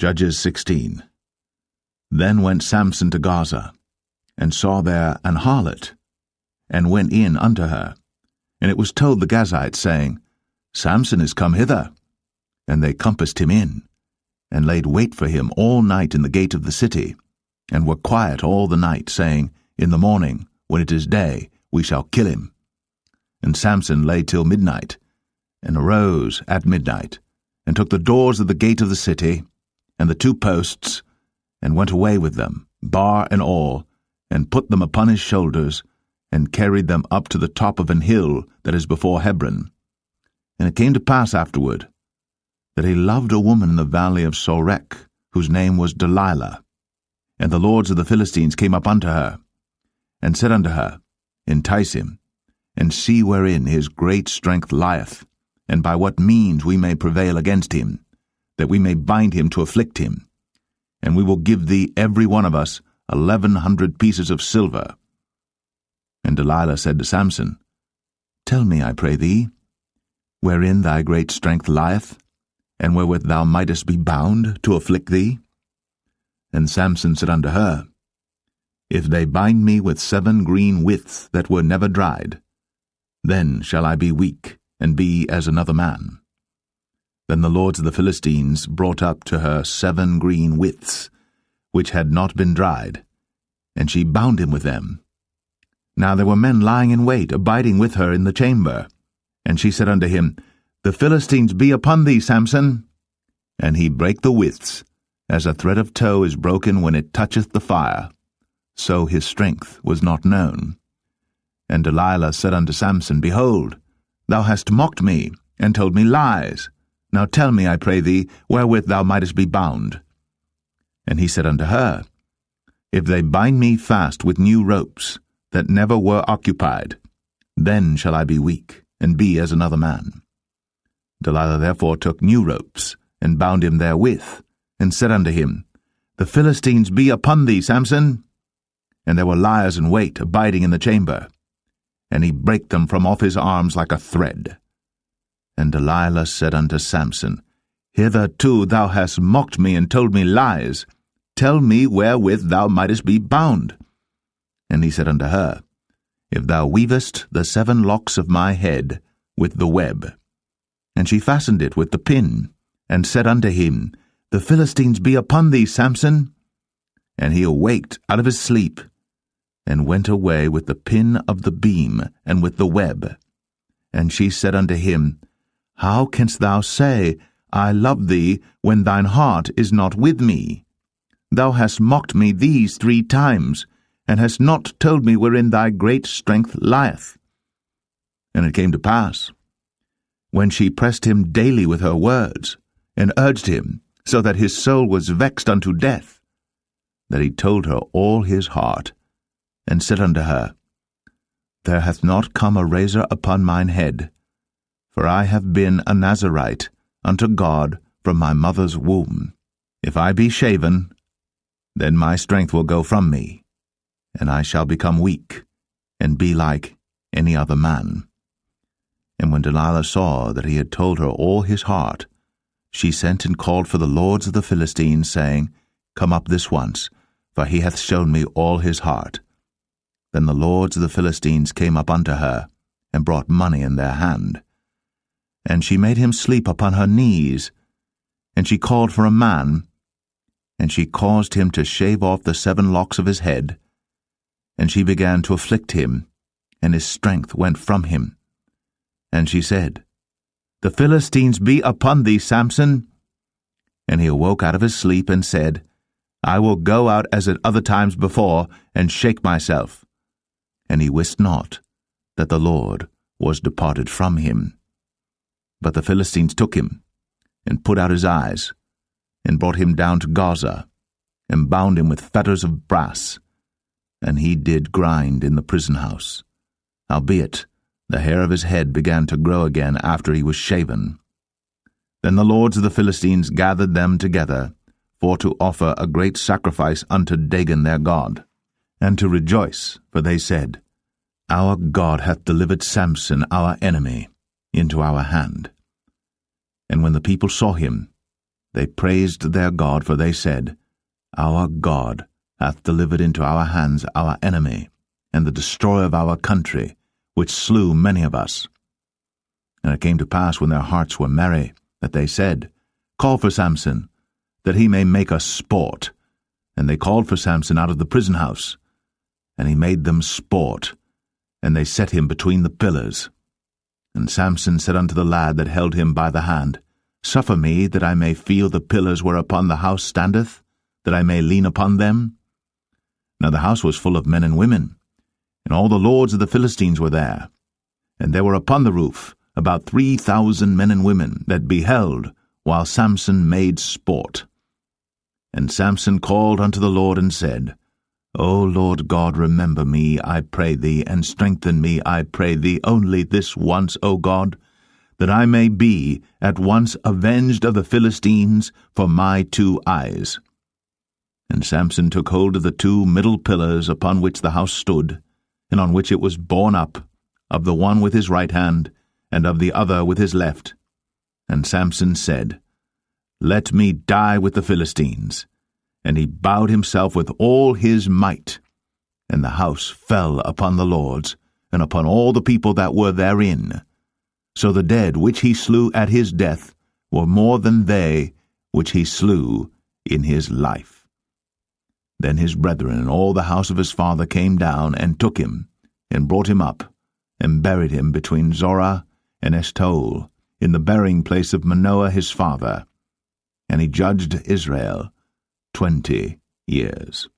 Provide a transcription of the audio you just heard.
Judges 16. Then went Samson to Gaza, and saw there an harlot, and went in unto her. And it was told the Gazites, saying, Samson is come hither. And they compassed him in, and laid wait for him all night in the gate of the city, and were quiet all the night, saying, In the morning, when it is day, we shall kill him. And Samson lay till midnight, and arose at midnight, and took the doors of the gate of the city, and the 2 posts, and went away with them, bar and all, and put them upon his shoulders, and carried them up to the top of an hill that is before Hebron. And it came to pass afterward, that he loved a woman in the valley of Sorek, whose name was Delilah. And the lords of the Philistines came up unto her, and said unto her, Entice him, and see wherein his great strength lieth, and by what means we may prevail against him, that we may bind him to afflict him. And we will give thee every one of us 1,100 pieces of silver. And Delilah said to Samson, Tell me, I pray thee, wherein thy great strength lieth, and wherewith thou mightest be bound to afflict thee? And Samson said unto her, If they bind me with 7 green withs that were never dried, then shall I be weak, and be as another man. Then the lords of the Philistines brought up to her 7 green withs, which had not been dried, and she bound him with them. Now there were men lying in wait, abiding with her in the chamber. And she said unto him, The Philistines be upon thee, Samson. And he brake the withs, as a thread of tow is broken when it toucheth the fire. So his strength was not known. And Delilah said unto Samson, Behold, thou hast mocked me, and told me lies. Now tell me, I pray thee, wherewith thou mightest be bound. And he said unto her, If they bind me fast with new ropes, that never were occupied, then shall I be weak, and be as another man. Delilah therefore took new ropes, and bound him therewith, and said unto him, The Philistines be upon thee, Samson. And there were liers in wait, abiding in the chamber. And he brake them from off his arms like a thread. And Delilah said unto Samson, Hitherto thou hast mocked me, and told me lies. Tell me wherewith thou mightest be bound. And he said unto her, If thou weavest the 7 locks of my head with the web. And she fastened it with the pin, and said unto him, The Philistines be upon thee, Samson. And he awaked out of his sleep, and went away with the pin of the beam, and with the web. And she said unto him, How canst thou say, I love thee, when thine heart is not with me? Thou hast mocked me these 3 times, and hast not told me wherein thy great strength lieth. And it came to pass, when she pressed him daily with her words, and urged him, so that his soul was vexed unto death, that he told her all his heart, and said unto her, There hath not come a razor upon mine head, for I have been a Nazarite unto God from my mother's womb. If I be shaven, then my strength will go from me, and I shall become weak, and be like any other man. And when Delilah saw that he had told her all his heart, she sent and called for the lords of the Philistines, saying, Come up this once, for he hath shown me all his heart. Then the lords of the Philistines came up unto her, and brought money in their hand. And she made him sleep upon her knees, and she called for a man, and she caused him to shave off the 7 locks of his head, and she began to afflict him, and his strength went from him. And she said, The Philistines be upon thee, Samson. And he awoke out of his sleep, and said, I will go out as at other times before, and shake myself. And he wist not that the Lord was departed from him. But the Philistines took him, and put out his eyes, and brought him down to Gaza, and bound him with fetters of brass, and he did grind in the prison house. Howbeit, the hair of his head began to grow again after he was shaven. Then the lords of the Philistines gathered them together, for to offer a great sacrifice unto Dagon their god, and to rejoice, for they said, Our God hath delivered Samson our enemy into our hand. And when the people saw him, They praised their God, for they said, Our God hath delivered into our hands our enemy, and the destroyer of our country, which slew many of us. And it came to pass, when their hearts were merry, that they said, Call for Samson, that he may make us sport. And they called for Samson out of the prison house, and he made them sport, and they set him between the pillars. And Samson said unto the lad that held him by the hand, Suffer me, that I may feel the pillars whereupon the house standeth, that I may lean upon them. Now the house was full of men and women, and all the lords of the Philistines were there. And there were upon the roof about 3,000 men and women that beheld while Samson made sport. And Samson called unto the Lord and said, O Lord God, remember me, I pray thee, and strengthen me, I pray thee, only this once, O God, that I may be at once avenged of the Philistines for my 2 eyes. And Samson took hold of the 2 middle pillars upon which the house stood, and on which it was borne up, of the one with his right hand, and of the other with his left. And Samson said, Let me die with the Philistines. And he bowed himself with all his might. And the house fell upon the lords, and upon all the people that were therein. So the dead which he slew at his death were more than they which he slew in his life. Then his brethren and all the house of his father came down, and took him, and brought him up, and buried him between Zorah and Eshtaol, in the burying place of Manoah his father. And he judged Israel 20 years.